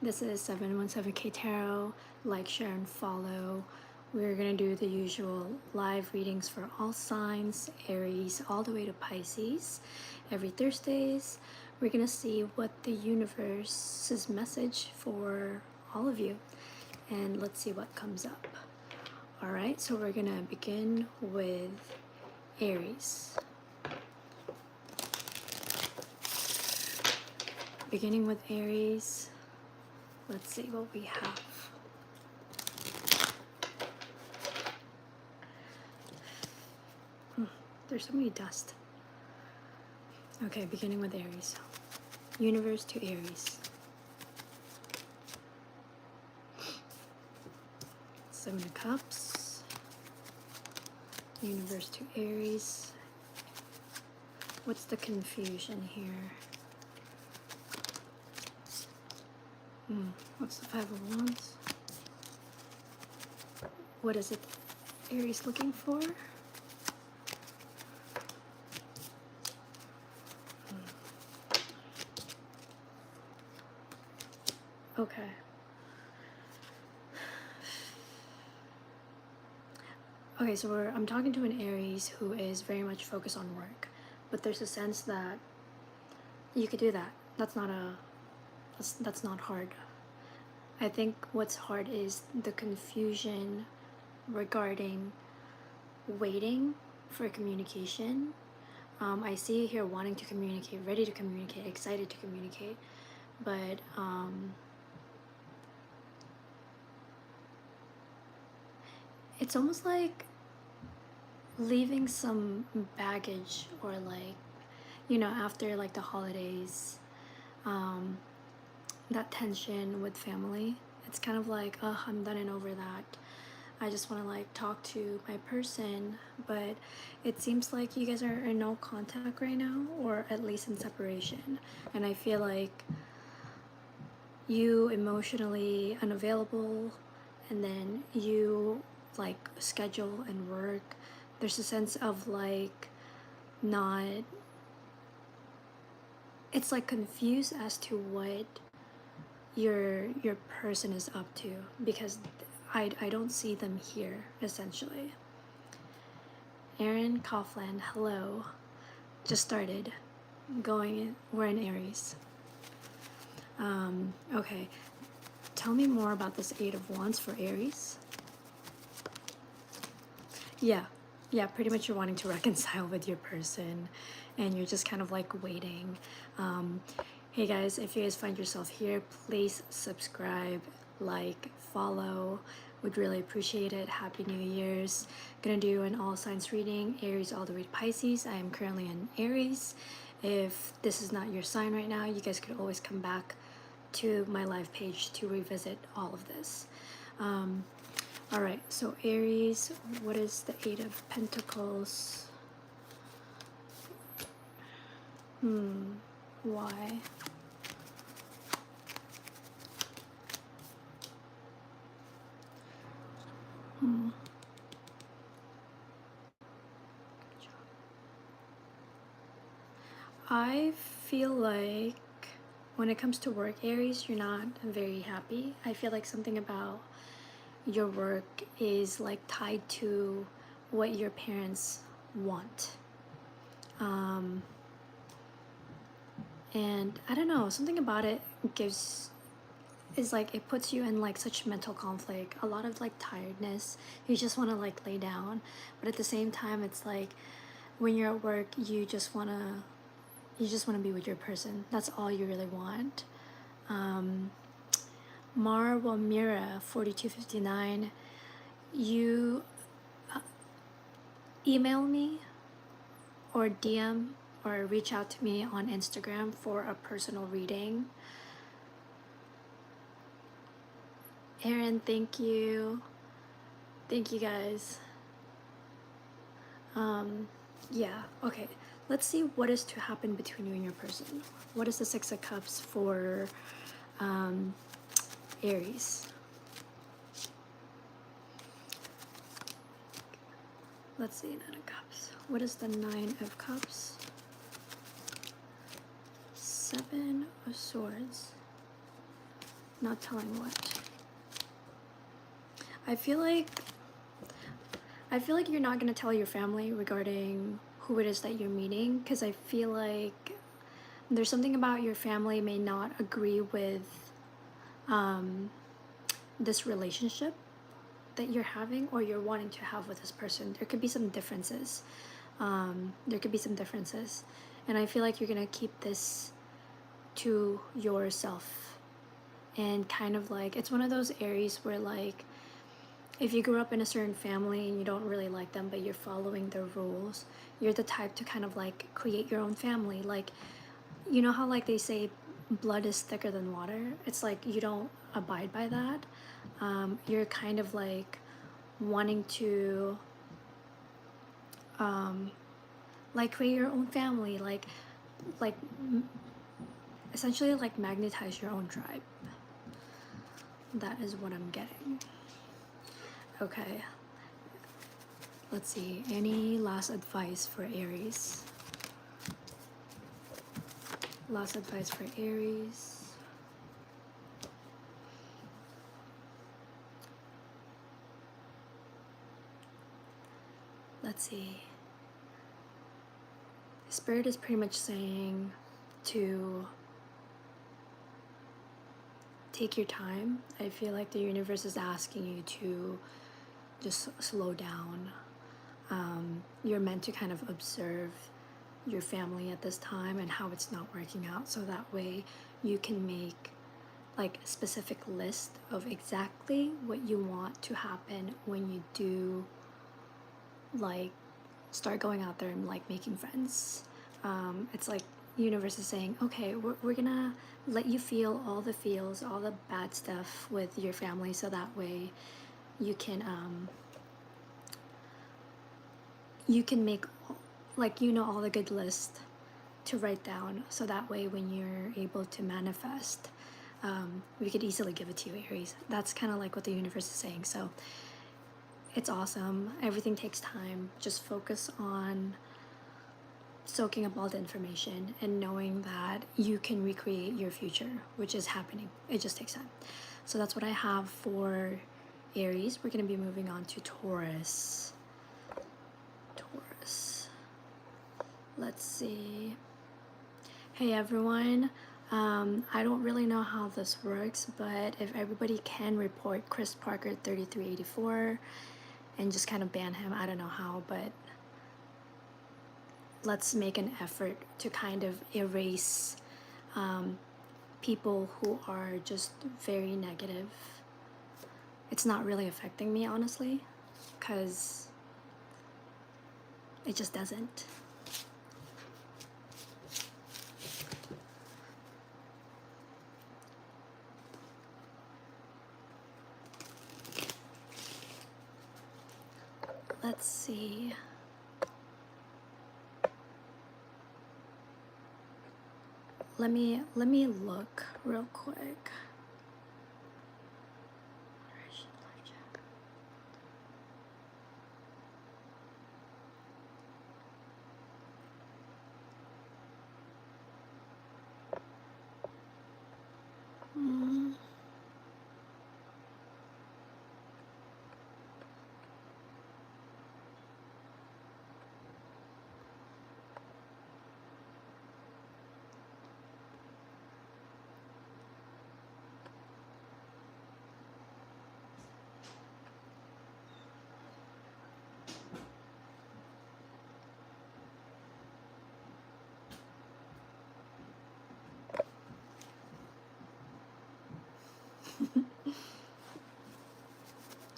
This is 717K Tarot. Like, share, and follow. We're going to do the usual live readings for all signs, Aries all the way to Pisces. Every Thursdays, we're going to see what the universe's message for all of you. And let's see what comes up. Alright, so we're going to begin with Aries. Beginning with Aries, let's see what we have. There's so many dust. Okay, beginning with Aries. Universe to Aries. 7 of Cups. Universe to Aries. What's the confusion here? What's the 5 of Wands? What is it Aries looking for? Okay. Okay, so I'm talking to an Aries who is very much focused on work, but there's a sense that you could do that. That's not hard. I think what's hard is the confusion regarding waiting for communication. I see here wanting to communicate, ready to communicate, excited to communicate, but it's almost like leaving some baggage, or like, you know, after like the holidays, that tension with family. It's kind of like, oh, I'm done and over that. I just want to like talk to my person, but it seems like you guys are in no contact right now, or at least in separation. And I feel like you emotionally unavailable, and then you like schedule and work. There's a sense of like not, it's like confused as to what your person is up to, because I don't see them here essentially. Aaron Coughlin, hello. Just started going, we're in Aries. Okay, tell me more about this 8 of Wands for Aries. Yeah, pretty much you're wanting to reconcile with your person, and you're just kind of like waiting. Hey guys, if you guys find yourself here, please subscribe, like, follow. Would really appreciate it. Happy New Year's. Gonna do an all signs reading, Aries all the way to Pisces. I am currently in Aries. If this is not your sign right now, you guys could always come back to my live page to revisit all of this. All right, so Aries, what is the 8 of Pentacles? Why? I feel like when it comes to work, Aries, you're not very happy. I feel like something about your work is like tied to what your parents want. And I don't know, something about it is like, it puts you in like such mental conflict, a lot of like tiredness. You just want to like lay down, but at the same time, it's like when you're at work, you just want to be with your person. That's all you really want. Marwa Mira 4259, you email me or DM or reach out to me on Instagram for a personal reading. Aaron, thank you. Thank you guys. Yeah, okay. Let's see what is to happen between you and your person. What is the 6 of Cups for Aries? Let's see, 9 of Cups. What is the 9 of Cups? 7 of Swords. Not telling what. I feel like you're not going to tell your family regarding who it is that you're meeting, because I feel like there's something about your family may not agree with this relationship that you're having or you're wanting to have with this person. There could be some differences. And I feel like you're going to keep this to yourself. And kind of like, it's one of those areas where, like, if you grew up in a certain family and you don't really like them, but you're following their rules, you're the type to kind of like create your own family. Like, you know how like they say blood is thicker than water? It's like you don't abide by that. You're kind of like wanting to like create your own family, like essentially like magnetize your own tribe. That is what I'm getting. Okay, let's see, any last advice for Aries? Last advice for Aries. Let's see. Spirit is pretty much saying to take your time. I feel like the universe is asking you to just slow down. You're meant to kind of observe your family at this time and how it's not working out, so that way you can make like a specific list of exactly what you want to happen when you do like start going out there and like making friends. It's like the universe is saying, okay, we're gonna let you feel all the feels, all the bad stuff with your family, so that way you can make like, you know, all the good list to write down, so that way when you're able to manifest, we could easily give it to you, Aries. That's kind of like what the universe is saying. So it's awesome. Everything takes time. Just focus on soaking up all the information and knowing that you can recreate your future, which is happening. It just takes time. So that's what I have for Aries. We're going to be moving on to Taurus. Let's see. Hey everyone. I don't really know how this works, but if everybody can report Chris Parker 3384 and just kind of ban him, I don't know how, but let's make an effort to kind of erase people who are just very negative. It's not really affecting me, honestly, because it just doesn't. Let's see. Let me look real quick.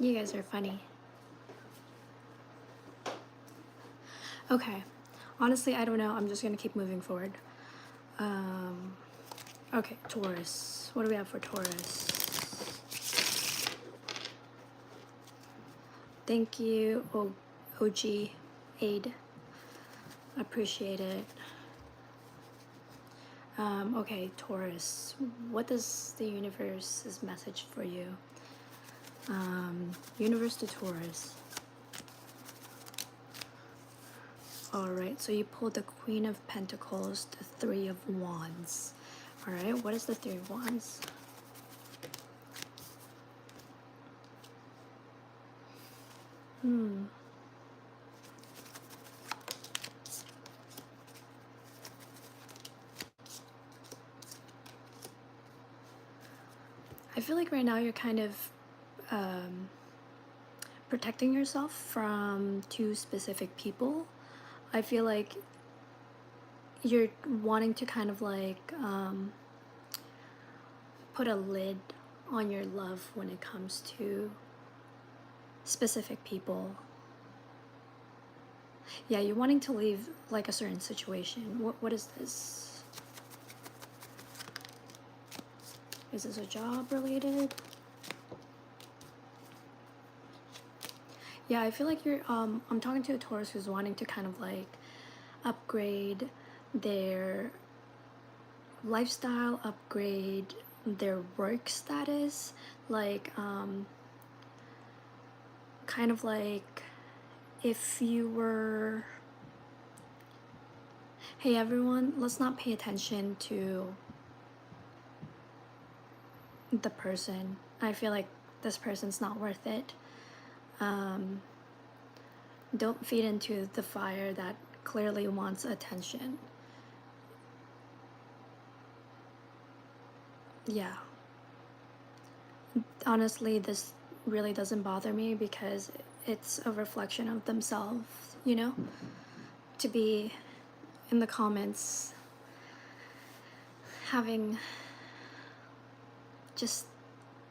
You guys are funny. Okay. Honestly, I don't know. I'm just going to keep moving forward. Okay, Taurus. What do we have for Taurus? Thank you, OG Aid. Appreciate it. Okay, Taurus. What is the universe's message for you? Universe to Taurus. Alright, so you pulled the Queen of Pentacles, the Three of Wands. Alright, what is the Three of Wands? Hmm. I feel like right now you're kind of um, protecting yourself from two specific people. I feel like you're wanting to kind of like put a lid on your love when it comes to specific people. Yeah, you're wanting to leave like a certain situation. What is this? Is this a job related? Yeah, I feel like you're I'm talking to a Taurus who's wanting to kind of like upgrade their lifestyle, upgrade their work status, like kind of like if you were, hey everyone, let's not pay attention to the person. I feel like this person's not worth it. Don't feed into the fire that clearly wants attention. Yeah. Honestly, this really doesn't bother me because it's a reflection of themselves, you know? To be in the comments having just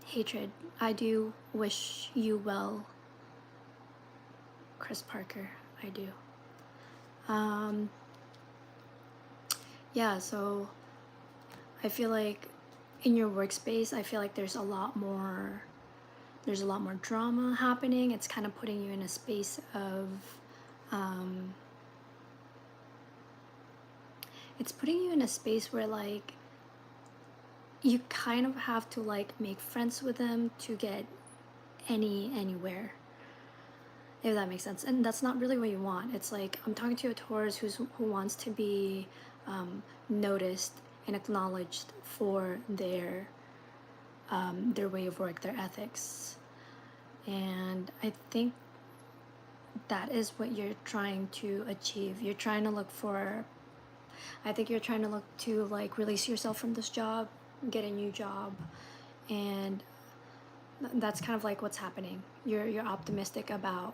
hatred. I do wish you well, Chris Parker. I do. Um, yeah, so I feel like in your workspace, I feel like there's a lot more drama happening. It's kind of putting you in a space of um, it's putting you in a space where like you kind of have to like make friends with them to get anywhere, if that makes sense. And that's not really what you want. It's like I'm talking to a Taurus who wants to be noticed and acknowledged for their way of work, their ethics. And I think that is what you're trying to achieve. You're trying to look for, I think you're trying to look to like release yourself from this job, get a new job, and that's kind of like what's happening. You're optimistic about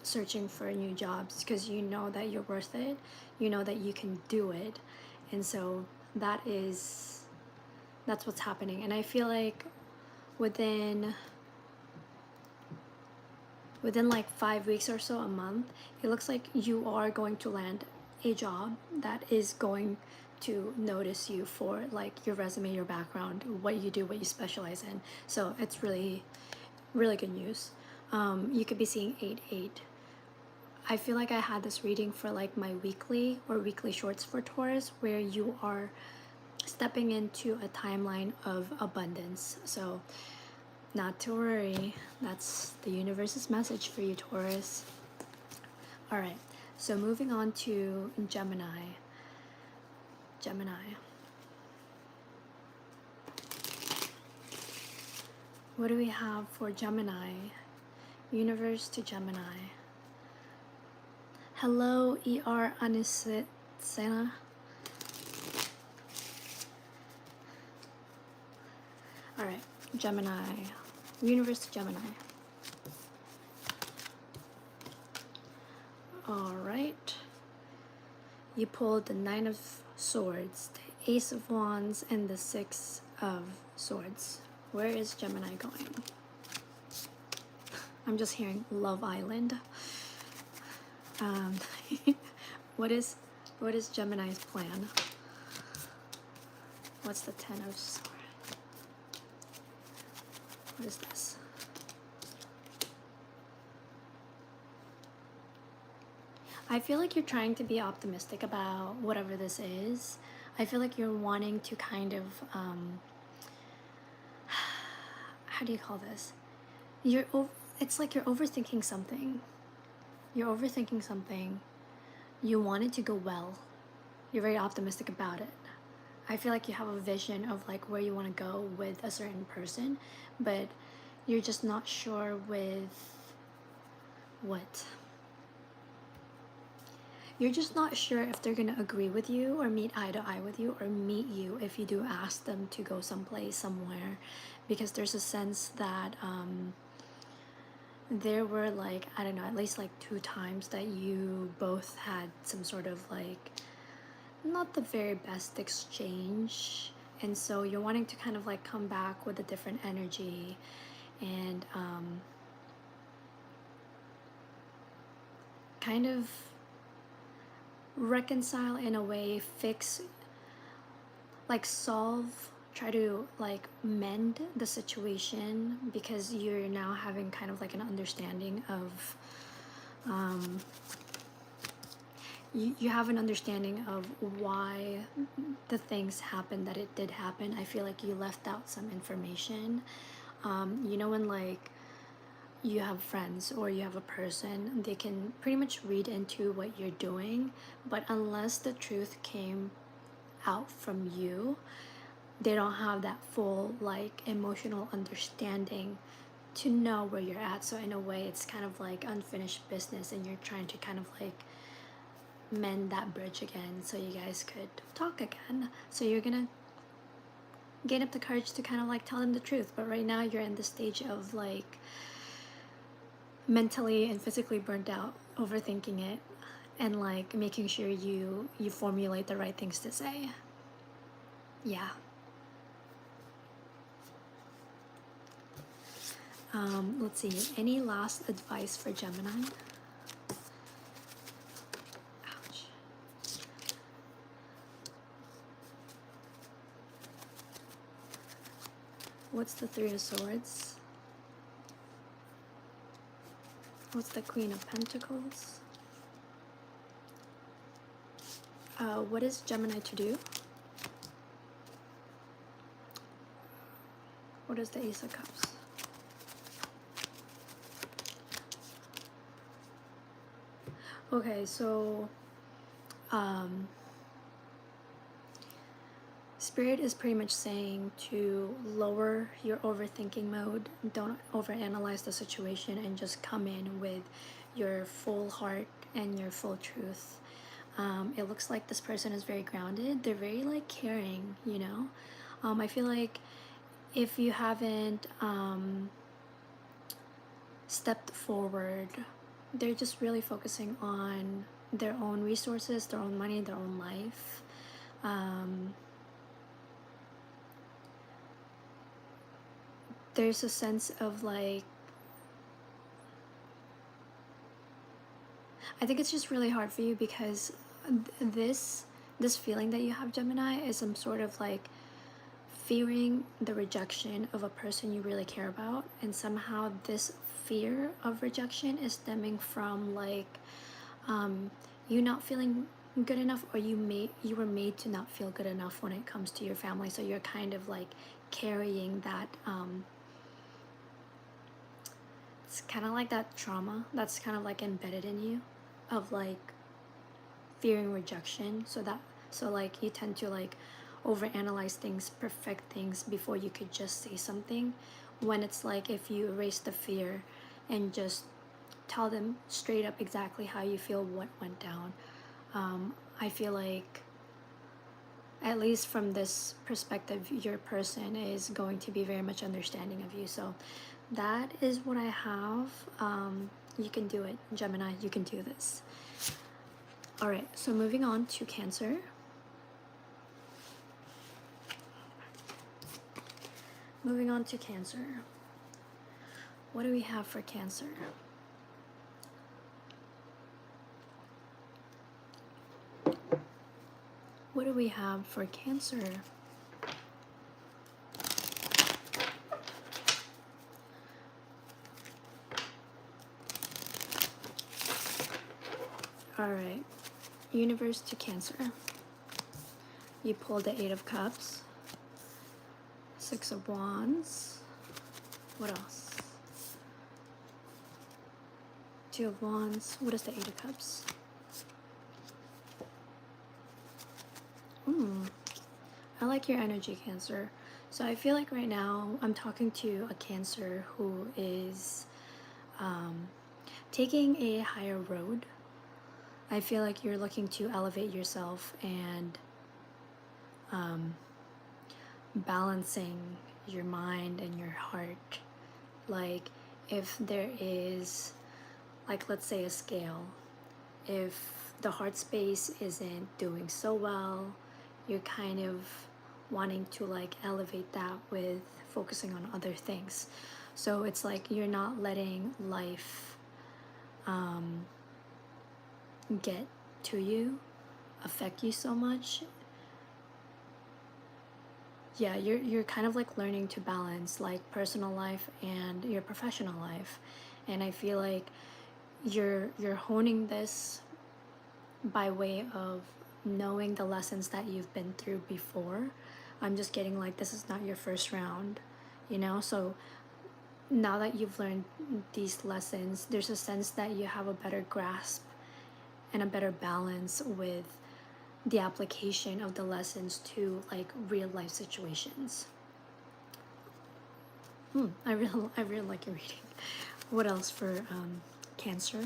searching for new jobs because you know that you're worth it. You know that you can do it. And so that's what's happening. And I feel like within like 5 weeks or so, a month, it looks like you are going to land a job that is going to notice you for like your resume, your background, what you do, what you specialize in. So it's really, really good news. You could be seeing 8-8. I feel like I had this reading for like my weekly or weekly shorts for Taurus, where you are stepping into a timeline of abundance. So not to worry, that's the universe's message for you, Taurus. All right, so moving on to Gemini. What do we have for Gemini? Universe to Gemini. Hello, ER Anisena. All right, Gemini. Universe to Gemini. All right. You pulled the Nine of Swords, the Ace of Wands, and the Six of Swords. Where is Gemini going? I'm just hearing Love Island. Um, what is Gemini's plan? What's the Ten of Swords? What is this? I feel like you're trying to be optimistic about whatever this is. I feel like you're wanting to kind of how do you call this? It's like you're overthinking something. You're overthinking something. You want it to go well. You're very optimistic about it. I feel like you have a vision of like where you want to go with a certain person, but you're just not sure with what? You're just not sure if they're gonna agree with you or meet eye to eye with you or meet you if you do ask them to go someplace, somewhere, because there's a sense that there were like, I don't know, at least like 2 times that you both had some sort of like not the very best exchange, and so you're wanting to kind of like come back with a different energy and kind of reconcile in a way, fix, like solve, try to like mend the situation, because you're now having kind of like an understanding of you have an understanding of why the things happened that it did happen. I feel like you left out some information. You know, when like you have friends or you have a person, they can pretty much read into what you're doing, but unless the truth came out from you, they don't have that full like emotional understanding to know where you're at. So in a way, it's kind of like unfinished business, and you're trying to kind of like mend that bridge again so you guys could talk again. So you're gonna gain up the courage to kind of like tell them the truth, but right now you're in the stage of like mentally and physically burnt out, overthinking it, and like making sure you formulate the right things to say. Yeah. Let's see, any last advice for Gemini? Ouch. What's the Three of Swords? What's the Queen of Pentacles? What is Gemini to do? What is the Ace of Cups? Okay, so Spirit is pretty much saying to lower your overthinking mode. Don't overanalyze the situation and just come in with your full heart and your full truth. It looks like this person is very grounded. They're very like caring, you know. I feel like if you haven't stepped forward, they're just really focusing on their own resources, their own money, their own life. There's a sense of like, I think it's just really hard for you because this feeling that you have, Gemini, is some sort of like fearing the rejection of a person you really care about, and somehow this fear of rejection is stemming from like you not feeling good enough, or you were made to not feel good enough when it comes to your family, so you're kind of like carrying that it's kind of like that trauma that's kind of like embedded in you, of like fearing rejection. So like you tend to like overanalyze things, perfect things before you could just say something, when it's like if you erase the fear and just tell them straight up exactly how you feel, what went down. I feel like, at least from this perspective, your person is going to be very much understanding of you. So that is what I have. You can do it, Gemini. You can do this. All right, so moving on to Cancer. Moving on to Cancer. What do we have for Cancer? What do we have for Cancer? All right, Universe to Cancer. You pulled the Eight of Cups, Six of Wands. What else? Two of Wands. What is the Eight of Cups? I like your energy, Cancer. So I feel like right now I'm talking to a Cancer who is taking a higher road. I feel like you're looking to elevate yourself and balancing your mind and your heart. Like, if there is, like, let's say a scale, if the heart space isn't doing so well, you're kind of wanting to like elevate that with focusing on other things. So it's like you're not letting life get to you, affect you so much. Yeah, you're kind of like learning to balance like personal life and your professional life. And I feel like you're honing this by way of knowing the lessons that you've been through before. I'm just getting like this is not your first round, you know? So now that you've learned these lessons, there's a sense that you have a better grasp and a better balance with the application of the lessons to like real life situations. I really like your reading. What else for Cancer?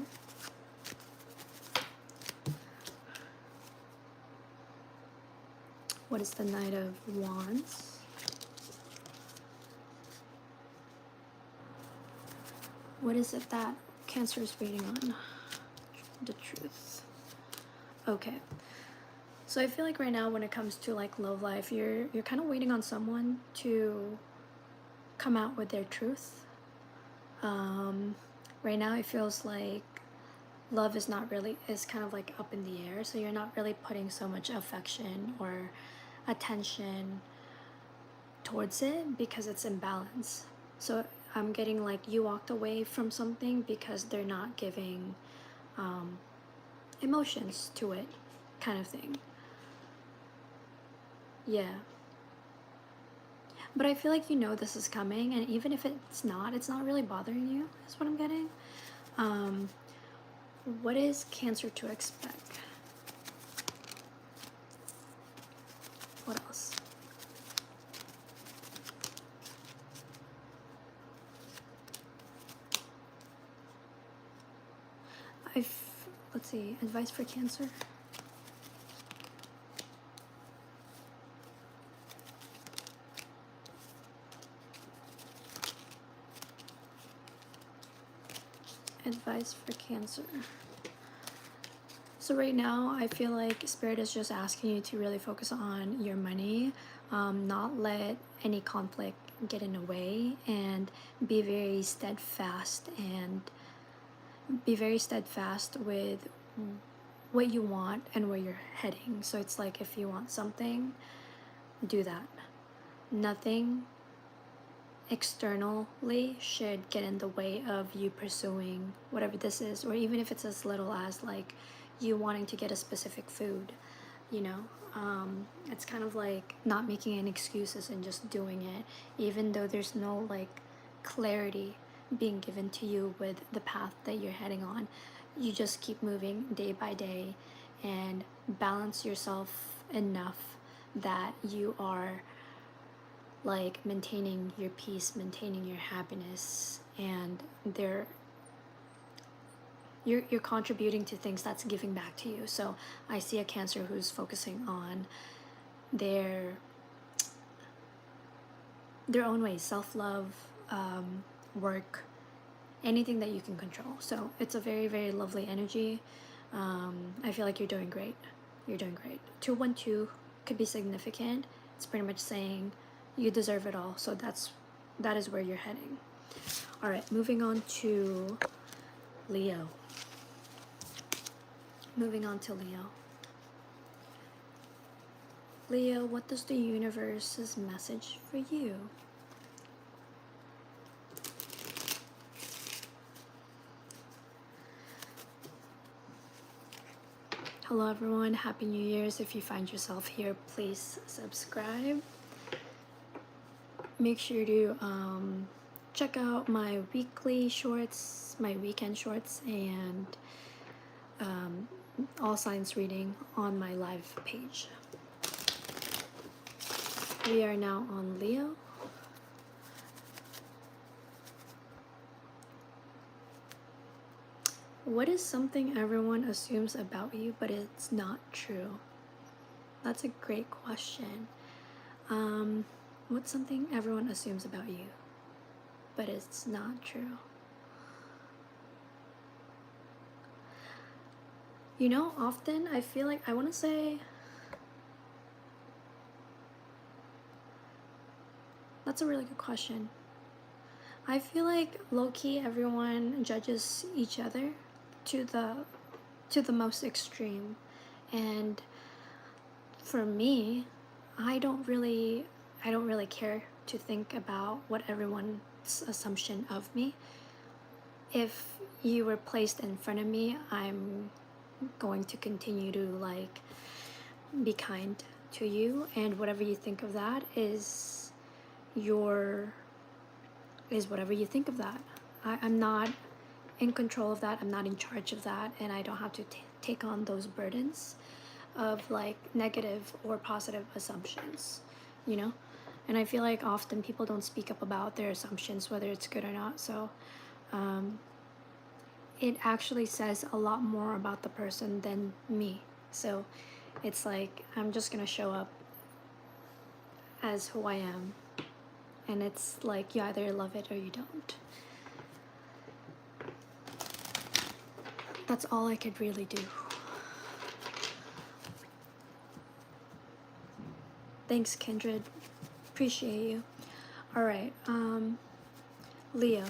What is the Knight of Wands? What is it that Cancer is waiting on? The Truth. Okay. So I feel like right now when it comes to like love life, you're kind of waiting on someone to come out with their truth. Right now it feels like love is kind of like up in the air, so you're not really putting so much affection or attention towards it because it's imbalance. So I'm getting like you walked away from something because they're not giving emotions to it, kind of thing. Yeah. But I feel like you know this is coming, and even if it's not really bothering you, is what I'm getting. What is Cancer to expect? What else? Let's see, advice for Cancer. Advice for Cancer. So right now, I feel like Spirit is just asking you to really focus on your money, not let any conflict get in the way, and be very steadfast with what you want and where you're heading. So it's like if you want something, do that. Nothing externally should get in the way of you pursuing whatever this is, or even if it's as little as like you wanting to get a specific food, you know. It's kind of like not making any excuses and just doing it, even though there's no like clarity being given to you with the path that you're heading on. You just keep moving day by day and balance yourself enough that you are like maintaining your peace, maintaining your happiness, and you're contributing to things that's giving back to you. So I see a Cancer who's focusing on their own ways, self-love, work, anything that you can control. So it's a very, very lovely energy. I feel like you're doing great. You're doing great. 212 could be significant. It's pretty much saying you deserve it all. So that is where you're heading. All right, moving on to Leo. Moving on to Leo. Leo, what does the universe's message for you? Hello everyone, Happy New Year's. If you find yourself here, please subscribe. Make sure to check out my weekly shorts, my weekend shorts, and all signs reading on my live page. We are now on Leo. What is something everyone assumes about you, but it's not true? That's a great question. Um, what's something everyone assumes about you, but it's not true? You know, often I feel like I want to say that's a really good question. I feel like low-key everyone judges each other to the most extreme. And for me, I don't really care to think about what everyone's assumption of me. If you were placed in front of me, I'm going to continue to like be kind to you, and whatever you think of that your is whatever you think of that. I'm not in control of that. I'm not in charge of that, and I don't have to take on those burdens of like negative or positive assumptions, you know? And I feel like often people don't speak up about their assumptions, whether it's good or not. So it actually says a lot more about the person than me. So it's like I'm just gonna show up as who I am, and it's like you either love it or you don't. That's all I could really do. Thanks, Kindred. Appreciate you. All right, Leo.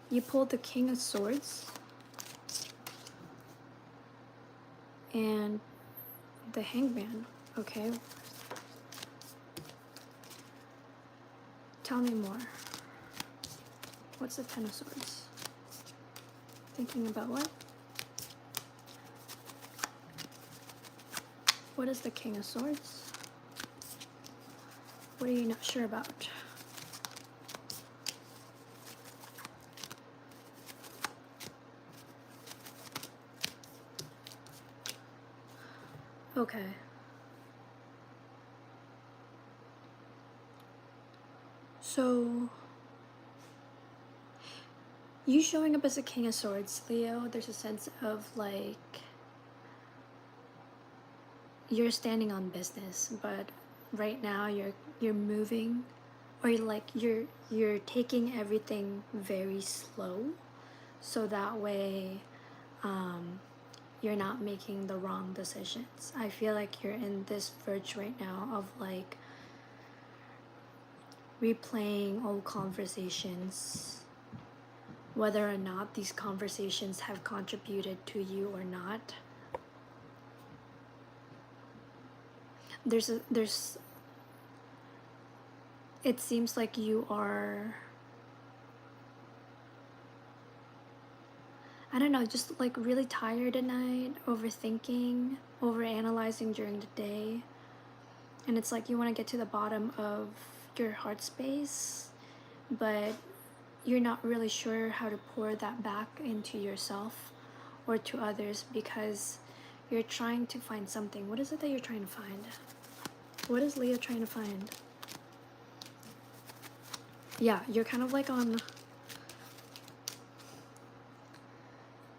You pulled the King of Swords and the Hangman. Okay. Tell me more. What's the Ten of Swords? Thinking about what? What is the King of Swords? What are you not sure about? Okay. So, you showing up as a King of Swords, Leo, there's a sense of like you're standing on business, but right now you're moving, or you're taking everything very slow, so that way you're not making the wrong decisions. I feel like you're in this verge right now of like replaying old conversations, whether or not these conversations have contributed to you or not. There's it seems like you are, I don't know, just like really tired at night, overthinking, overanalyzing during the day. And it's like you want to get to the bottom of your heart space, but you're not really sure how to pour that back into yourself or to others because you're trying to find something. What is it that you're trying to find? What is Leo trying to find? Yeah, you're kind of like on...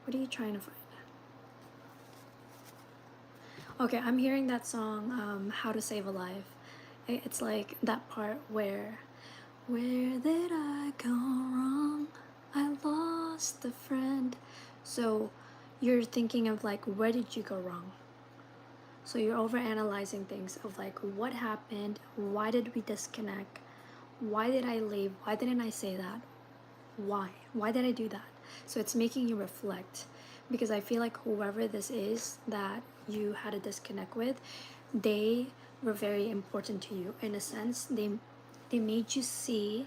What are you trying to find? Okay, I'm hearing that song, How to Save a Life. It's like that part where did I go wrong? I lost a friend. So you're thinking of like, where did you go wrong? So you're overanalyzing things of like, what happened? Why did we disconnect? Why did I leave? Why didn't I say that? Why? Why did I do that? So it's making you reflect, because I feel like whoever this is that you had a disconnect with, they were very important to you. In a sense, they made you see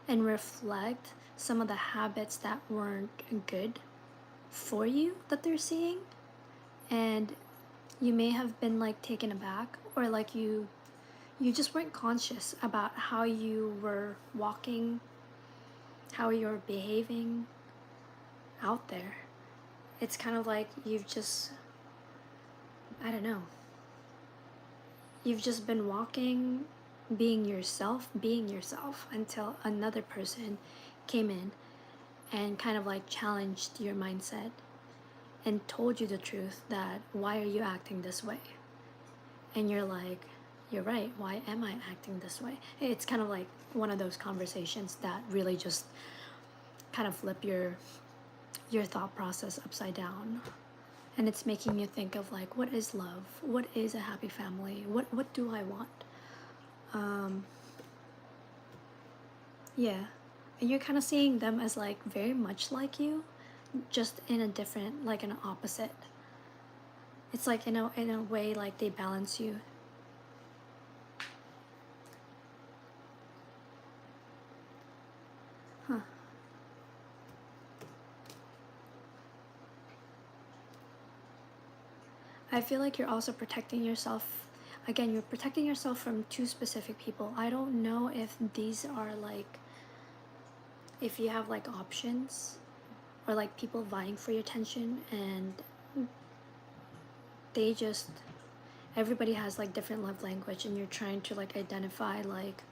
and reflect some of the habits that weren't good for you that they're seeing, and you may have been like taken aback, or like you just weren't conscious about how you were walking, how you're behaving out there. It's kind of like you've just, I don't know, you've just been walking, being yourself until another person came in and kind of like challenged your mindset and told you the truth that why are you acting this way? And you're like, you're right, why am I acting this way? It's kind of like one of those conversations that really just kind of flip your thought process upside down. And it's making you think of like, what is love? What is a happy family? What do I want? Yeah. And you're kind of seeing them as like very much like you, just in a different, like an opposite. It's like in a way like they balance you. Huh. I feel like you're also protecting yourself. Again, you're protecting yourself from two specific people. I don't know if these are like, if you have like options or like people vying for your attention, and they just, everybody has like different love language, and you're trying to like identify like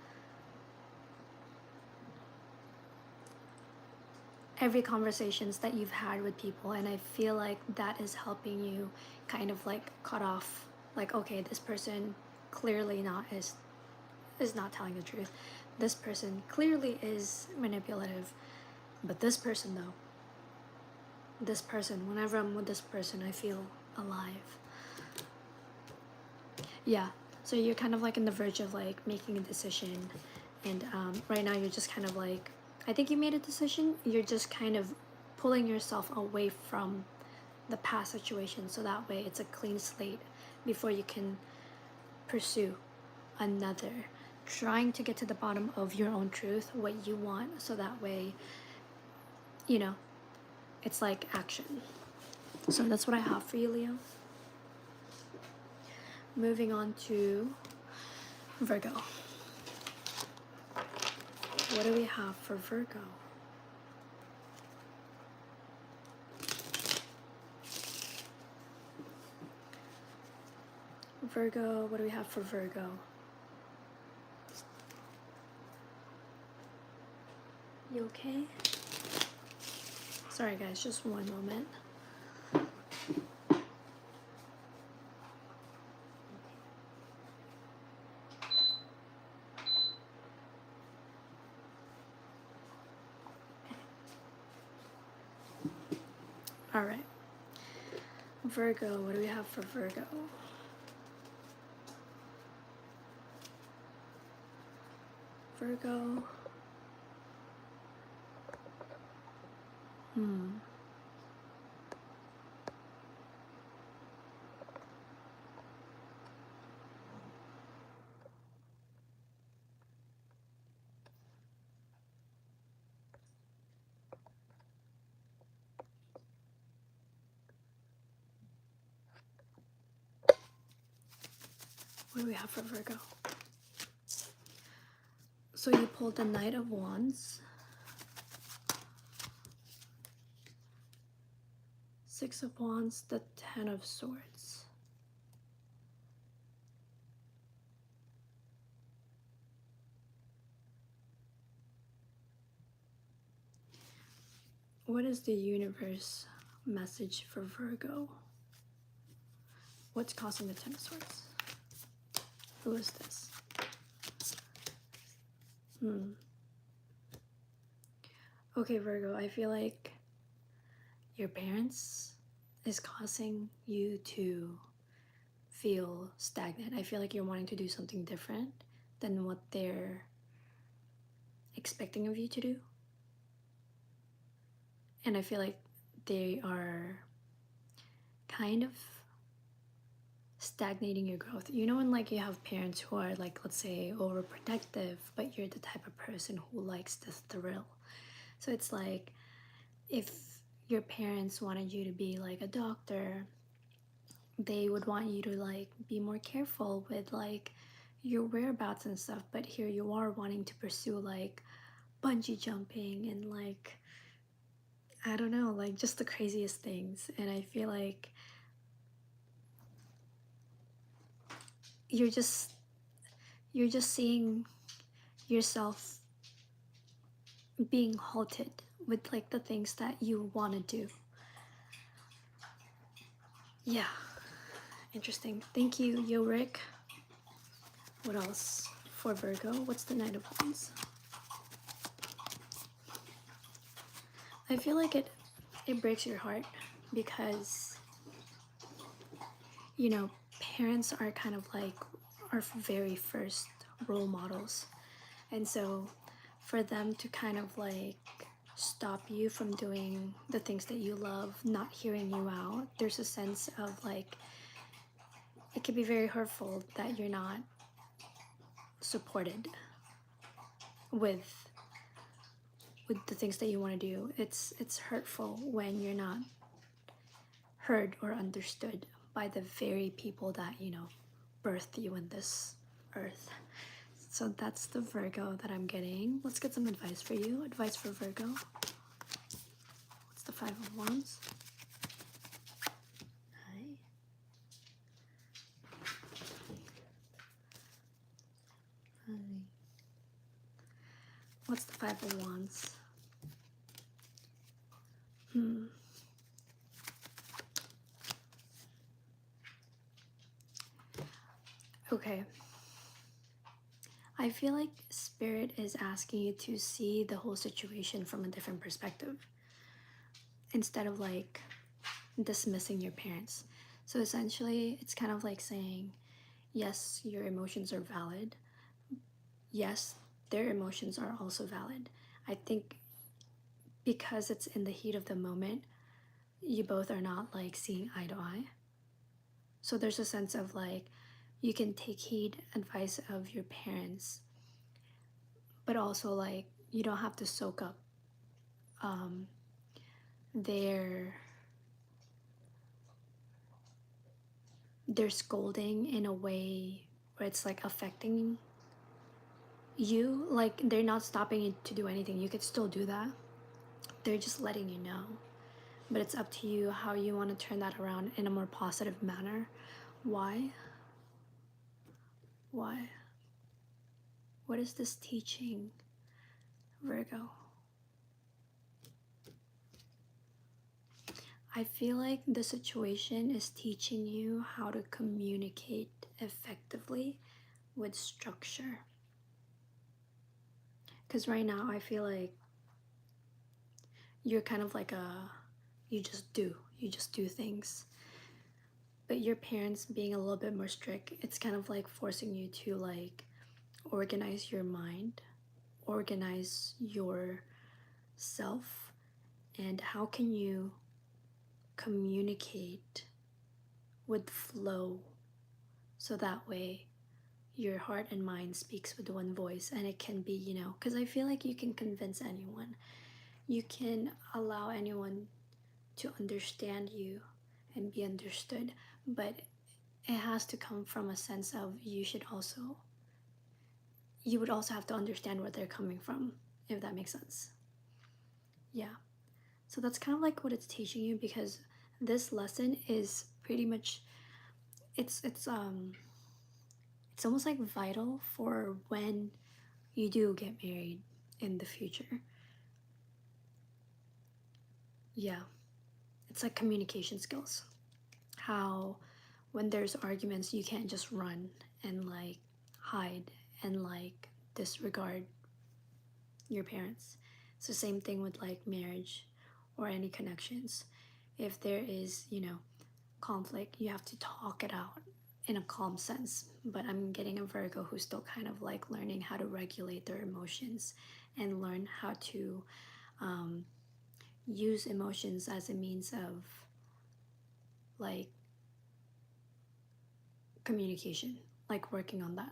every conversations that you've had with people, and I feel like that is helping you kind of like cut off like, okay, this person clearly not is not telling the truth, this person clearly is manipulative, but this person though, this person, whenever I'm with this person I feel alive. Yeah, so you're kind of like in the verge of like making a decision, and right now you're just kind of like, I think you made a decision, you're just kind of pulling yourself away from the past situation so that way it's a clean slate before you can pursue another, trying to get to the bottom of your own truth, what you want, so that way, you know, it's like action. So that's what I have for you, Leo. Moving on to Virgo. What do we have for Virgo? Virgo, what do we have for Virgo? You okay? Sorry guys, just one moment. All right. Virgo, what do we have for Virgo? Virgo. What do we have for Virgo? So you pulled the Knight of Wands, Six of Wands, the Ten of Swords. What is the universe message for Virgo? What's causing the Ten of Swords? Who is this? Okay, Virgo, I feel like your parents is causing you to feel stagnant. I feel like you're wanting to do something different than what they're expecting of you to do. And I feel like they are kind of stagnating your growth. You know, when like you have parents who are like, let's say, overprotective, but you're the type of person who likes the thrill. So it's like, if your parents wanted you to be like a doctor, they would want you to like be more careful with like your whereabouts and stuff, but here you are wanting to pursue like bungee jumping and like, I don't know, like just the craziest things. And I feel like you're just seeing yourself being halted with like the things that you want to do. Yeah, interesting. Thank you, Yo Rick. What else for Virgo? What's the Knight of Wands? I feel like it breaks your heart because, you know, parents are kind of like our very first role models. And so for them to kind of like stop you from doing the things that you love, not hearing you out, there's a sense of like, it can be very hurtful that you're not supported with the things that you want to do. It's hurtful when you're not heard or understood by the very people that, you know, birthed you in this earth. So that's the Virgo that I'm getting. Let's get some advice for you. Advice for Virgo. What's the Five of Wands? Hi. Hi. What's the Five of Wands? Okay. I feel like Spirit is asking you to see the whole situation from a different perspective instead of like dismissing your parents. So essentially, it's kind of like saying, yes, your emotions are valid. Yes, their emotions are also valid. I think because it's in the heat of the moment, you both are not like seeing eye to eye. So there's a sense of like, you can take heed advice of your parents, but also like you don't have to soak up their scolding in a way where it's like affecting you. Like they're not stopping you to do anything. You could still do that. They're just letting you know. But it's up to you how you want to turn that around in a more positive manner. Why? Why? What is this teaching, Virgo? I feel like the situation is teaching you how to communicate effectively with structure. Because right now I feel like you're kind of like you just do things. But your parents being a little bit more strict, it's kind of like forcing you to like organize your mind, organize yourself, and how can you communicate with flow so that way your heart and mind speaks with one voice. And it can be, you know, because I feel like you can convince anyone, you can allow anyone to understand you and be understood, but it has to come from a sense of you would also have to understand where they're coming from, if that makes sense. Yeah, so that's kind of like what it's teaching you, because this lesson is pretty much, it's almost like vital for when you do get married in the future. Yeah, it's like communication skills. How when there's arguments, you can't just run and like hide and like disregard your parents. It's the same thing with like marriage or any connections. If there is, you know, conflict, you have to talk it out in a calm sense. But I'm getting a Virgo who's still kind of like learning how to regulate their emotions and learn how to use emotions as a means of like communication, like working on that,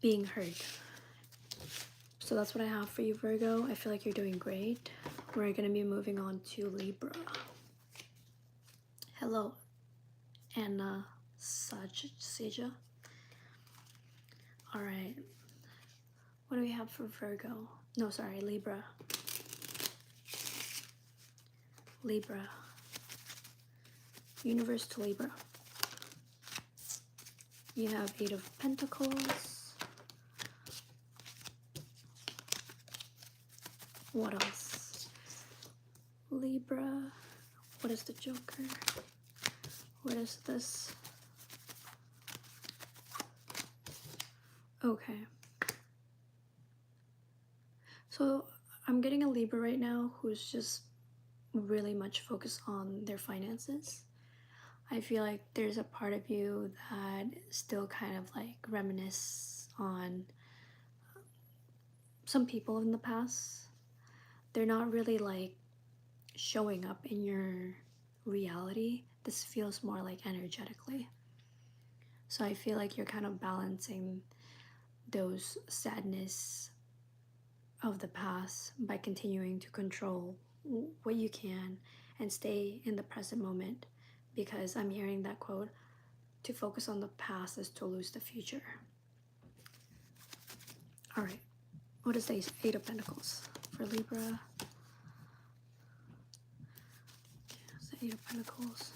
being heard. So that's what I have for you, Virgo. I feel like you're doing great. We're gonna be moving on to Libra. Hello, Anna Saja. All right, what do we have for Virgo? No, sorry, Libra. Libra. Universe to Libra. You have Eight of Pentacles, What else? Libra. What is the Joker? What is this? Okay. So I'm getting a Libra right now who's just really much focused on their finances. I feel like there's a part of you that still kind of like reminisce on some people in the past. They're not really like showing up in your reality. This feels more like energetically. So I feel like you're kind of balancing those sadness of the past by continuing to control what you can and stay in the present moment, because I'm hearing that quote, to focus on the past is to lose the future. All right, what is the Eight of Pentacles for Libra? It's the Eight of Pentacles.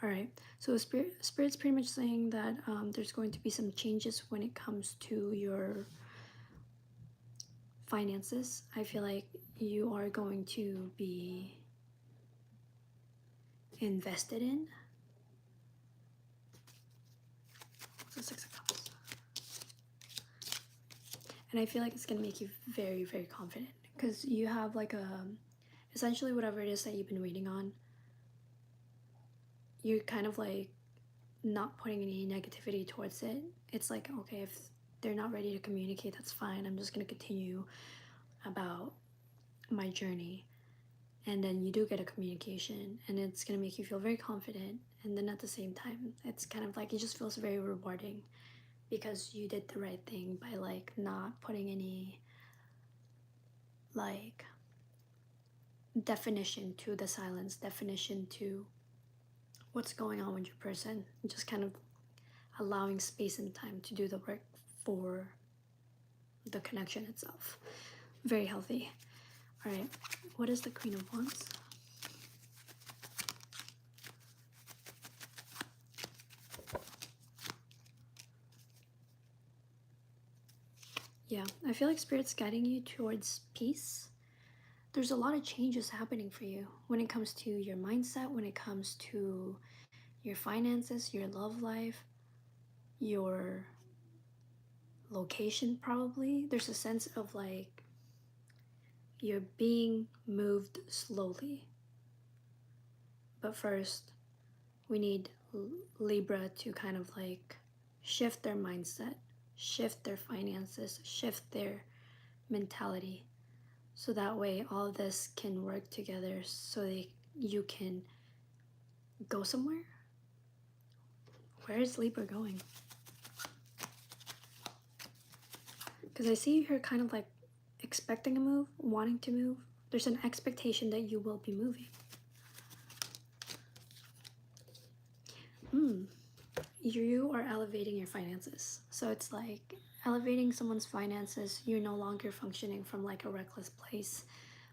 All right, so Spirit's pretty much saying that there's going to be some changes when it comes to your finances. I feel like you are going to be invested in. What's the Six of Cups? And I feel like it's going to make you very, very confident, because you have like essentially whatever it is that you've been waiting on, you're kind of like not putting any negativity towards it. It's like, okay, if they're not ready to communicate, that's fine. I'm just going to continue about my journey. And then you do get a communication, and it's going to make you feel very confident. And then at the same time, it's kind of like, it just feels very rewarding, because you did the right thing by like not putting any like definition to the silence, definition to what's going on with your person, just kind of allowing space and time to do the work for the connection itself. Very healthy. All right, what is the Queen of Wands? Yeah, I feel like Spirit's guiding you towards peace. There's a lot of changes happening for you when it comes to your mindset, when it comes to your finances, your love life, your location probably. There's a sense of like you're being moved slowly. But first, we need Libra to kind of like shift their mindset, shift their finances, shift their mentality. So that way all of this can work together so you can go somewhere. Where is Libra going? Because I see her kind of like expecting a move, wanting to move. There's an expectation that you will be moving. You are elevating your finances. So it's like elevating someone's finances. You're no longer functioning from like a reckless place.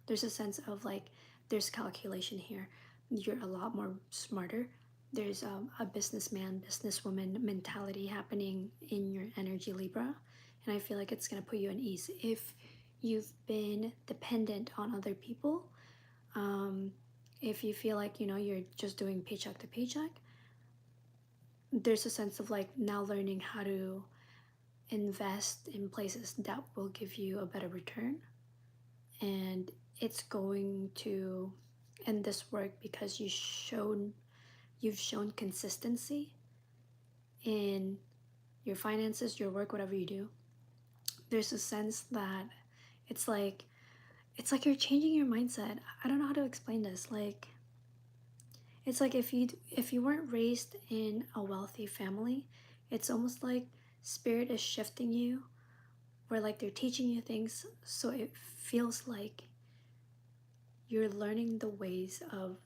There's a sense of like, there's calculation here. You're a lot more smarter. There's a businessman, businesswoman mentality happening in your energy, Libra. And I feel like it's going to put you at ease. If you've been dependent on other people, if you feel like, you're just doing paycheck to paycheck, there's a sense of like now learning how to invest in places that will give you a better return. And it's going to end this work because you've shown consistency in your finances, your work, whatever you do. There's a sense that it's like you're changing your mindset. I don't know how to explain this. Like, it's like if you weren't raised in a wealthy family, it's almost like Spirit is shifting you, where like they're teaching you things, so it feels like you're learning the ways of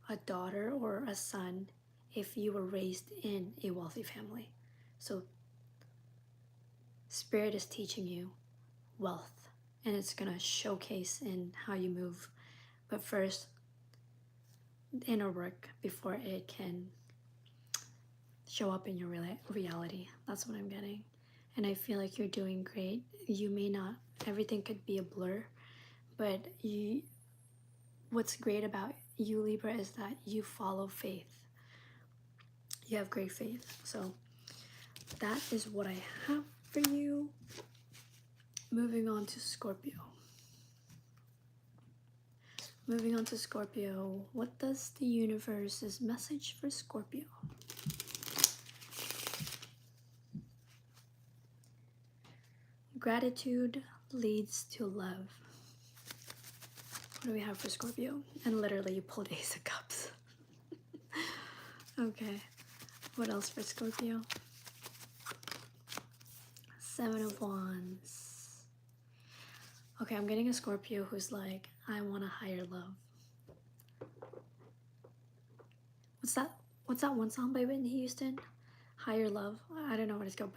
a daughter or a son if you were raised in a wealthy family. So Spirit is teaching you wealth, and it's gonna showcase in how you move. But first, inner work before it can show up in your reality. That's what I'm getting. and I feel like you're doing great. You may not, everything could be a blur, but what's great about you, Libra, is that you follow faith. You have great faith. So that is what I have for you. Moving on to Scorpio. Moving on to Scorpio. What does the universe's message for Scorpio? Gratitude leads to love. What do we have for Scorpio? And literally you pulled Ace of Cups. Okay. What else for Scorpio? Seven of Wands. Okay, I'm getting a Scorpio who's like, I want a higher love. What's that one song by Whitney Houston? Higher Love. I don't know what it's called,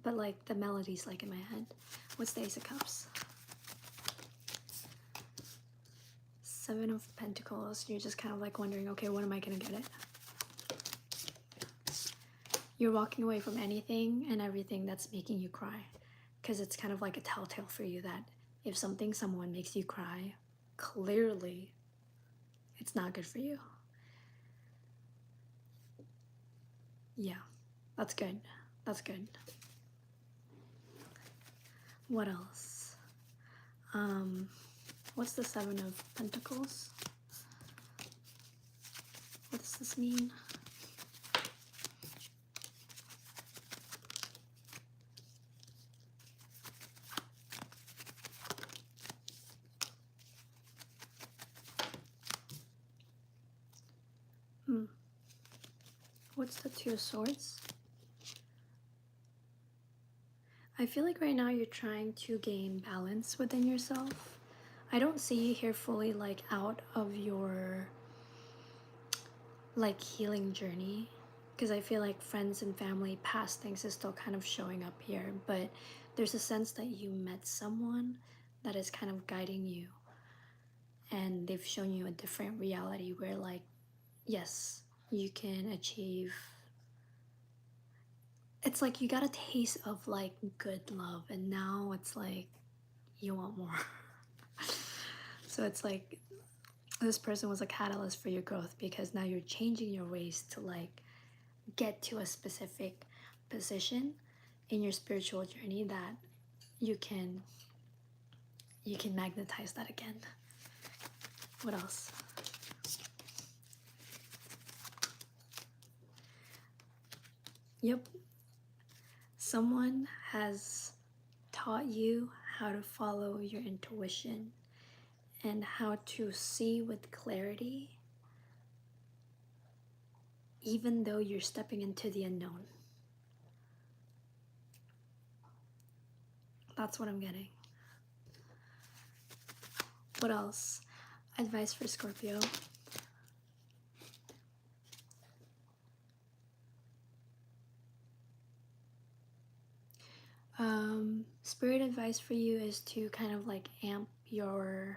but like the melody's like in my head. What's the Ace of Cups? Seven of Pentacles. You're just kind of like wondering, okay, when am I gonna get it? You're walking away from anything and everything that's making you cry, because it's kind of like a telltale for you that if someone makes you cry, clearly it's not good for you. Yeah, that's good. That's good. What else? What's the Seven of Pentacles? What does this mean? What's the Two of Swords? I feel like right now you're trying to gain balance within yourself. I don't see you here fully like out of your like healing journey, because I feel like friends and family, past things is still kind of showing up here, but there's a sense that you met someone that is kind of guiding you, and they've shown you a different reality where like, yes, you can achieve. It's like you got a taste of like good love, and now it's like you want more. So it's like this person was a catalyst for your growth, because now you're changing your ways to like get to a specific position in your spiritual journey that you can magnetize that again. What else? Yep. Someone has taught you how to follow your intuition and how to see with clarity, even though you're stepping into the unknown. That's what I'm getting. What else? Advice for Scorpio. Spirit advice for you is to kind of like amp your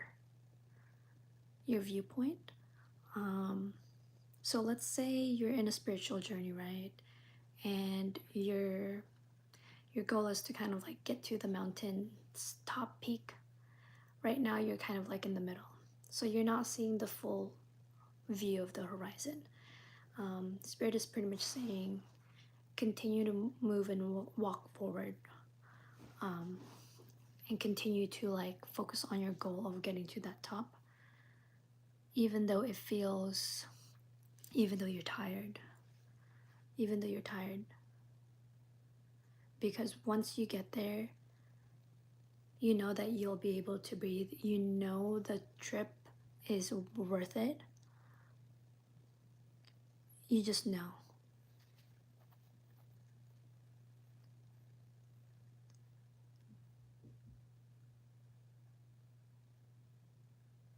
viewpoint. So let's say you're in a spiritual journey, right? And your goal is to kind of like get to the mountain's top peak. Right now you're kind of like in the middle, so you're not seeing the full view of the horizon. Spirit is pretty much saying continue to move and walk forward, and continue to like focus on your goal of getting to that top, even though it feels, even though you're tired, because once you get there, you know that you'll be able to breathe. You know the trip is worth it. You just know.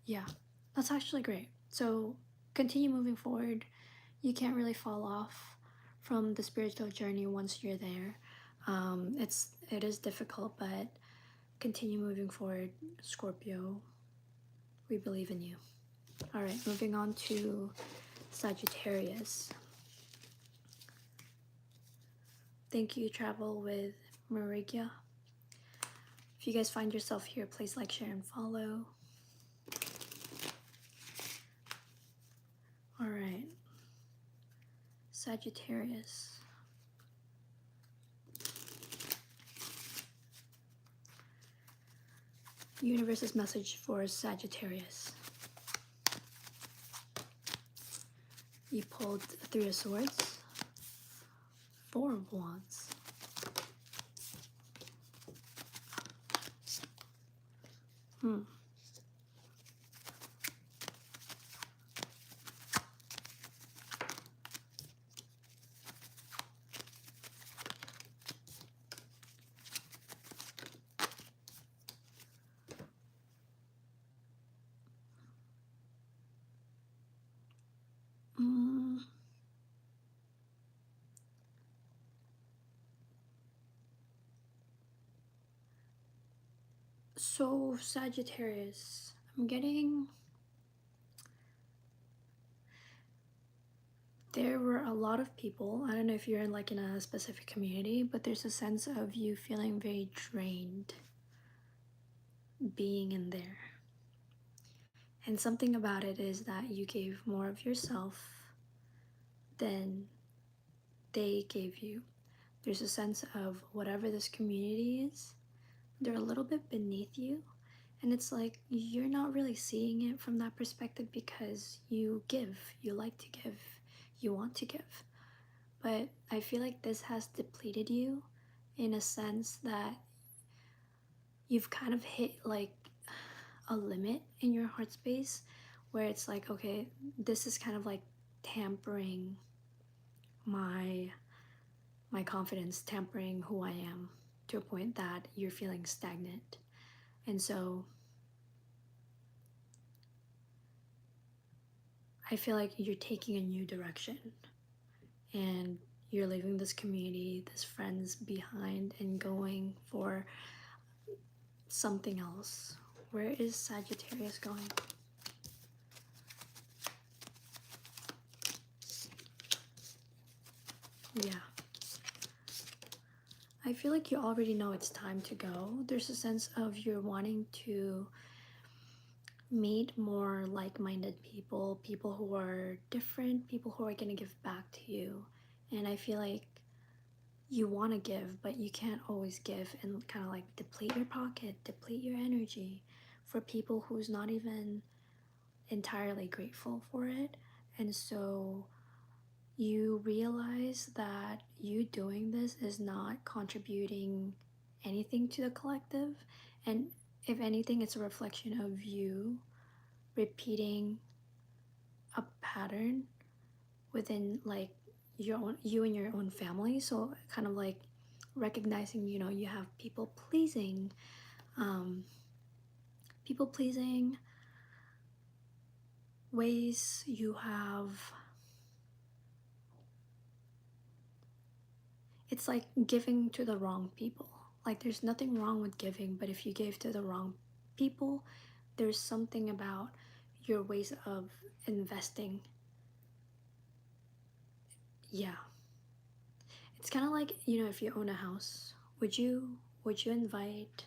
Yeah, that's actually great. So continue moving forward. You can't really fall off from the spiritual journey once you're there. It is difficult, but continue moving forward, Scorpio. We believe in you. All right, moving on to Sagittarius. Thank you, Travel with Marigia. If you guys find yourself here, please like, share, and follow. All right. Sagittarius. Universe's message for Sagittarius. You pulled 3 of Swords, 4 of Wands, So Sagittarius, I'm getting, there were a lot of people, I don't know if you're in like in a specific community, but there's a sense of you feeling very drained being in there. And something about it is that you gave more of yourself than they gave you. There's a sense of whatever this community is, they're a little bit beneath you. And it's like you're not really seeing it from that perspective because you give, you like to give, you want to give. But I feel like this has depleted you in a sense that you've kind of hit like a limit in your heart space where it's like, okay, this is kind of like tampering my confidence, tampering who I am to a point that you're feeling stagnant. And so I feel like you're taking a new direction and you're leaving this community, this friends behind and going for something else. Where is Sagittarius going? Yeah. I feel like you already know it's time to go. There's a sense of you're wanting to meet more like-minded people, people who are different, people who are going to give back to you. And I feel like you want to give, but you can't always give and kind of like deplete your pocket, deplete your energy for people who's not even entirely grateful for it. And so you realize that you doing this is not contributing anything to the collective, and if anything, it's a reflection of you repeating a pattern within like your own, you and your own family. So kind of like recognizing, you know, you have people pleasing ways, you have, it's like giving to the wrong people. Like there's nothing wrong with giving, but if you gave to the wrong people, there's something about your ways of investing. Yeah. It's kind of like, you know, if you own a house, would you invite,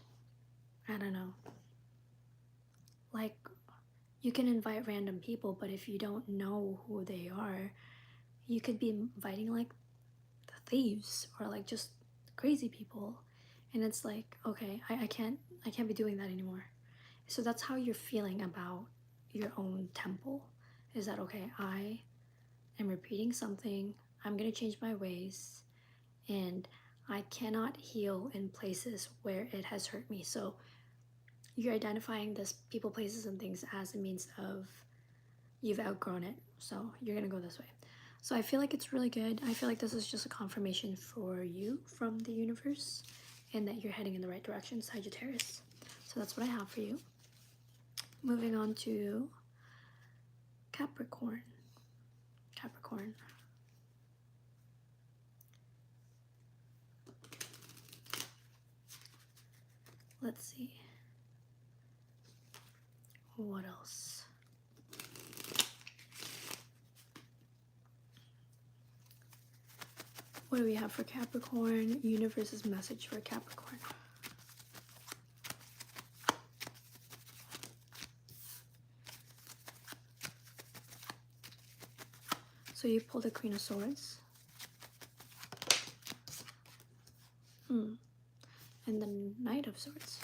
I don't know, like you can invite random people, but if you don't know who they are, you could be inviting like the thieves or like just crazy people. And it's like, okay, I can't be doing that anymore. So that's how you're feeling about your own temple. Is that okay, I am repeating something, I'm gonna change my ways, and I cannot heal in places where it has hurt me. So you're identifying this people, places, and things as a means of you've outgrown it. So you're gonna go this way. So I feel like it's really good. I feel like this is just a confirmation for you from the universe and that you're heading in the right direction, Sagittarius. So that's what I have for you. Moving on to Capricorn. Capricorn. Let's see. What else? What do we have for Capricorn? Universe's message for Capricorn. So you pulled the Queen of Swords. And the Knight of Swords.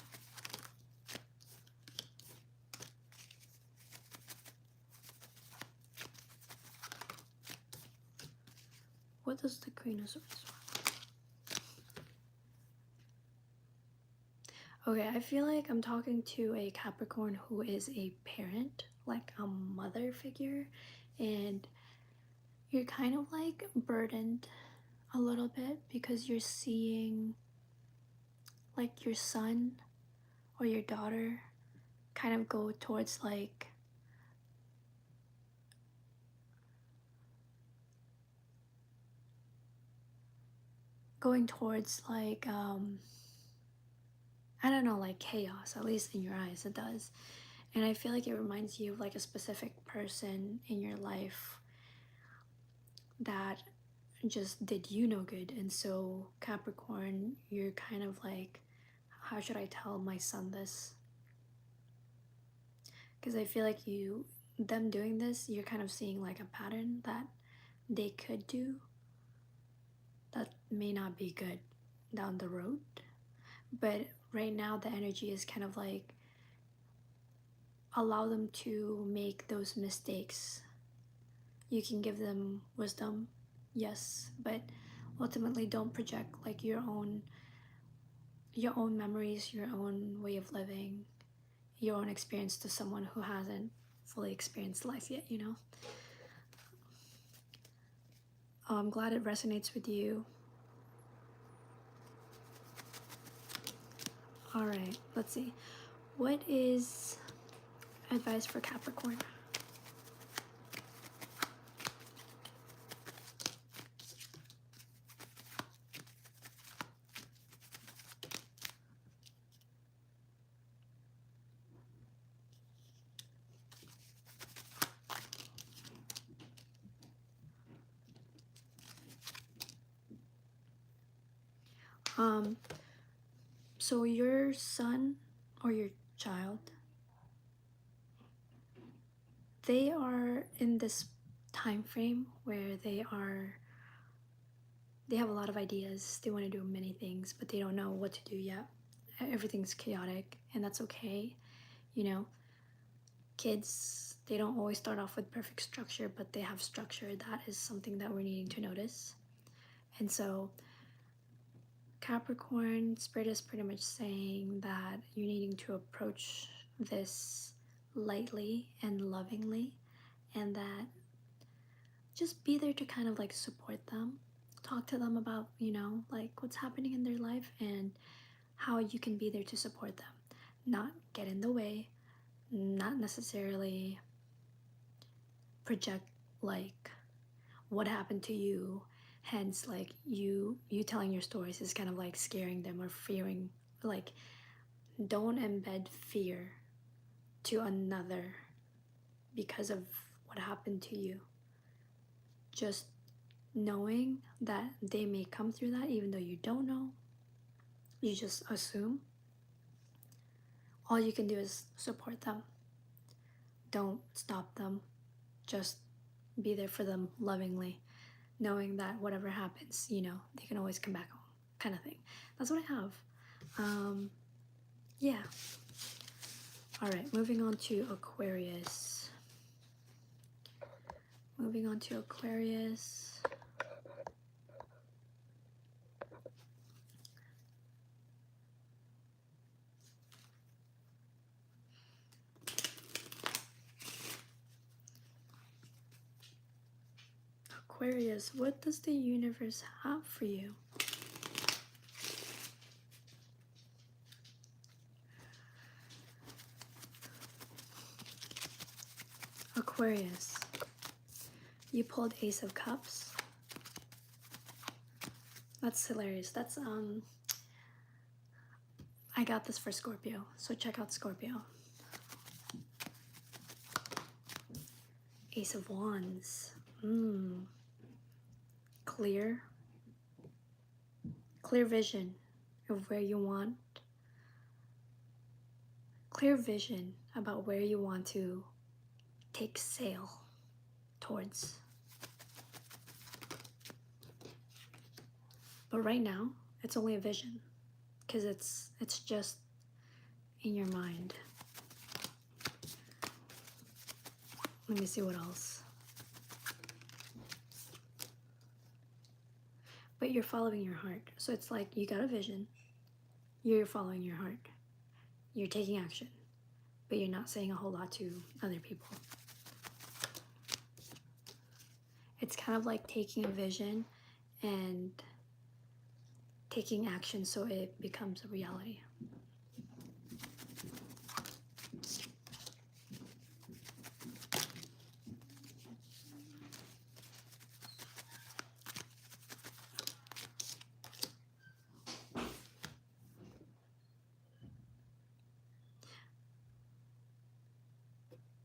What does the Queen of Swords want? Okay, I feel like I'm talking to a Capricorn who is a parent, like a mother figure, and you're kind of like burdened a little bit because you're seeing like your son or your daughter kind of go towards like I don't know, like chaos, at least in your eyes it does. And I feel like it reminds you of like a specific person in your life that just did you no good. And so Capricorn, you're kind of like, how should I tell my son this? Because I feel like them doing this, you're kind of seeing like a pattern that they could do that may not be good down the road. But right now the energy is kind of like, allow them to make those mistakes. You can give them wisdom, yes, but ultimately don't project like your own memories, your own way of living, your own experience to someone who hasn't fully experienced life yet, you know? I'm glad it resonates with you. All right, let's see. What is advice for Capricorn? So your son or your child, they are in this time frame where they have a lot of ideas. They want to do many things, but they don't know what to do yet. Everything's chaotic, and that's okay. You know, kids, they don't always start off with perfect structure, but they have structure. That is something that we're needing to notice. And so Capricorn, Spirit is pretty much saying that you're needing to approach this lightly and lovingly, and that just be there to kind of like support them, talk to them about, you know, like what's happening in their life and how you can be there to support them. Not get in the way, not necessarily project like what happened to you, hence like you telling your stories is kind of like scaring them or fearing. Like, don't embed fear to another because of what happened to you. Just knowing that they may come through that, even though you don't know, you just assume. All you can do is support them. Don't stop them. Just be there for them lovingly, knowing that whatever happens, you know, they can always come back home, kind of thing. That's what I have. Yeah. All right, moving on to Aquarius. Moving on to Aquarius. Aquarius, what does the universe have for you? Aquarius, you pulled Ace of Cups. That's hilarious. That's I got this for Scorpio, so check out Scorpio. Ace of Wands. Clear, clear vision of where you want, clear vision about where you want to take sail towards. But right now, it's only a vision because it's just in your mind. Let me see what else. But you're following your heart. So it's like you got a vision, you're following your heart, you're taking action, but you're not saying a whole lot to other people. It's kind of like taking a vision and taking action so it becomes a reality.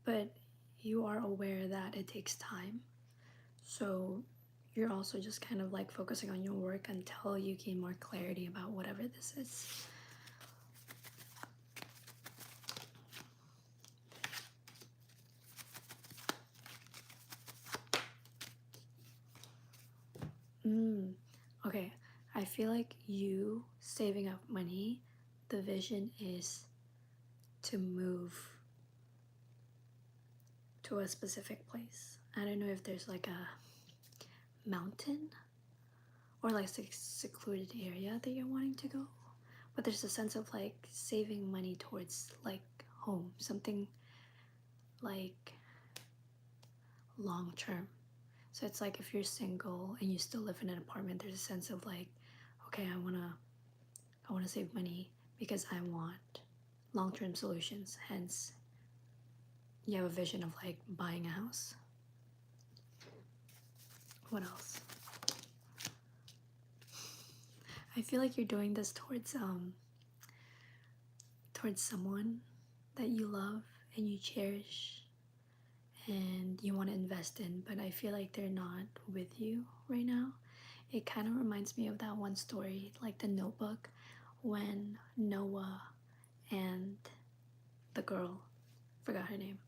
But you are aware that it takes time. So you're also just kind of like focusing on your work until you gain more clarity about whatever this is. Okay, I feel like you saving up money, the vision is to move to a specific place. I don't know if there's like a mountain or like a secluded area that you're wanting to go, but there's a sense of like saving money towards like home, something like long term. So it's like if you're single and you still live in an apartment, there's a sense of like, okay, I wanna save money because I want long-term solutions. Hence, you have a vision of like buying a house. What else? I feel like you're doing this towards someone that you love and you cherish and you want to invest in, but I feel like they're not with you right now. It kind of reminds me of that one story, like The Notebook, when Noah and the girl, forgot her name,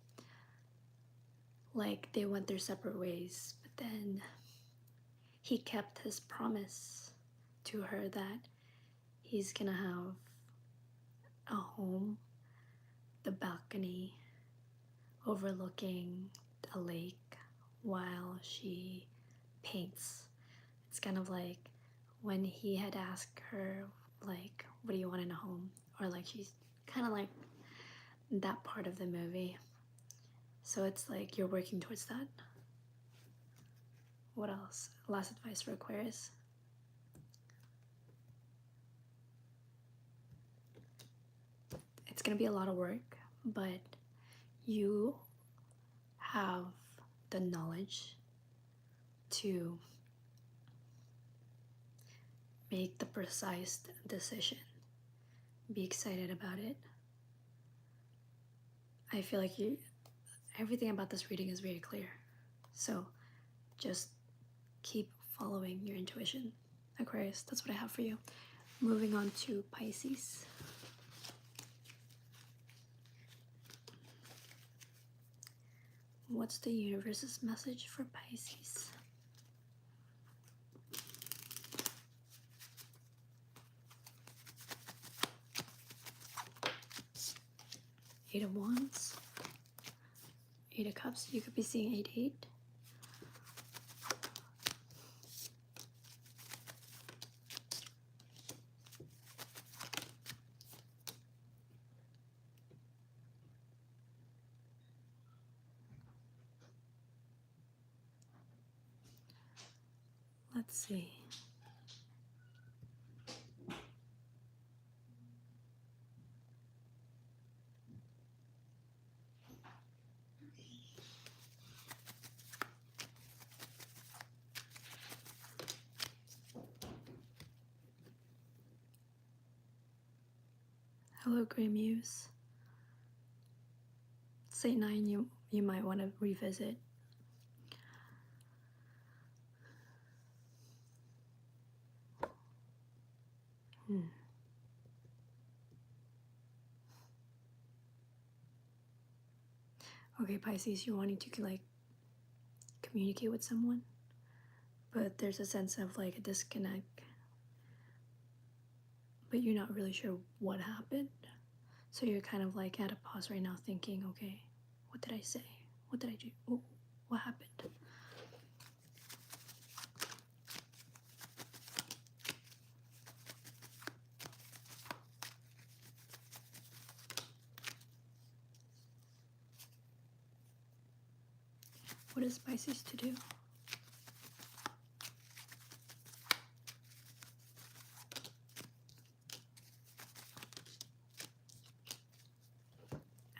like they went their separate ways, but then he kept his promise to her that he's gonna have a home, the balcony overlooking a lake while she paints. It's kind of like when he had asked her, like, what do you want in a home? Or like she's kind of like that part of the movie. So it's like you're working towards that. What else? Last advice for Aquarius. It's gonna be a lot of work, but you have the knowledge to make the precise decision. Be excited about it. I feel like everything about this reading is very clear. So just keep following your intuition. Aquarius, that's what I have for you. Moving on to Pisces. What's the universe's message for Pisces? Eight of Wands, Eight of Cups. You could be seeing 8-8. Let's see. Hello, Grey Muse. Say 9 you might want to revisit. Okay, Pisces, you're wanting to like communicate with someone, but there's a sense of like a disconnect, but you're not really sure what happened. So you're kind of like at a pause right now thinking, okay, what did I say? What did I do? What happened? What is Pisces to do?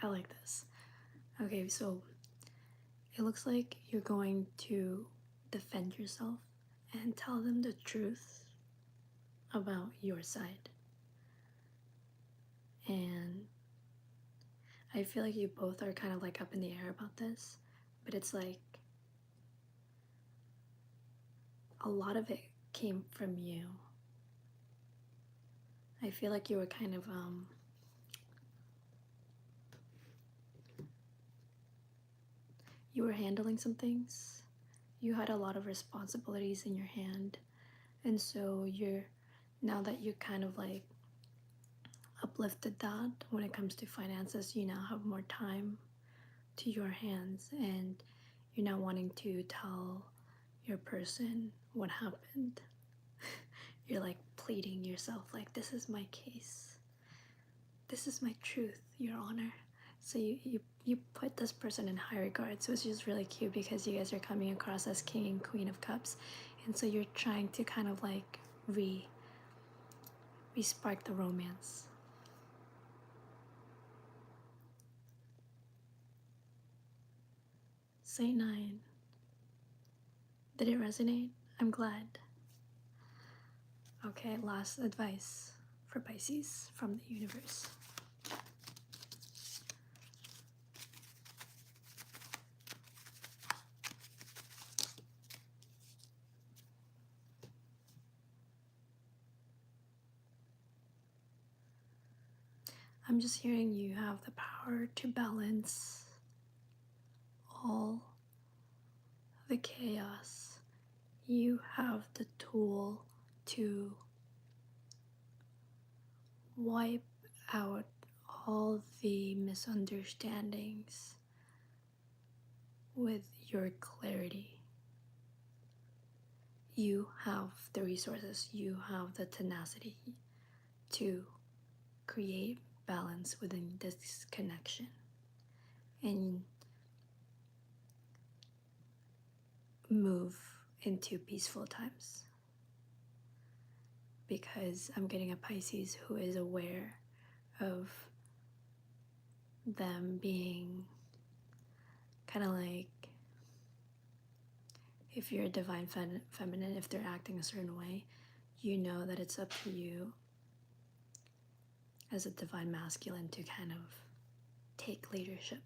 I like this. Okay, so it looks like you're going to defend yourself and tell them the truth about your side. And I feel like you both are kind of like up in the air about this, but it's like a lot of it came from you. I feel like you were kind of you were handling some things. You had a lot of responsibilities in your hand, and so now that you're kind of like uplifted that when it comes to finances, you now have more time to your hands, and you're now wanting to tell your person what happened. You're like pleading yourself, like, this is my case, this is my truth, your honor. So you put this person in high regard. So it's just really cute because you guys are coming across as king and queen of cups, and so you're trying to kind of like re-spark the romance. Saint 9. Did it resonate? I'm glad. Okay, last advice for Pisces from the universe. I'm just hearing you have the power to balance all the chaos. You have the tool to wipe out all the misunderstandings with your clarity. You have the resources, you have the tenacity to create balance within this connection and move into peaceful times. Because I'm getting a Pisces who is aware of them being kind of like, if you're a divine feminine, if they're acting a certain way, you know that it's up to you as a divine masculine to kind of take leadership.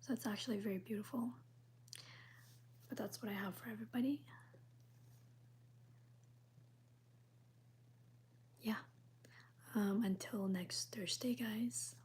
So it's actually very beautiful. But that's what I have for everybody. Yeah. Until next Thursday, guys,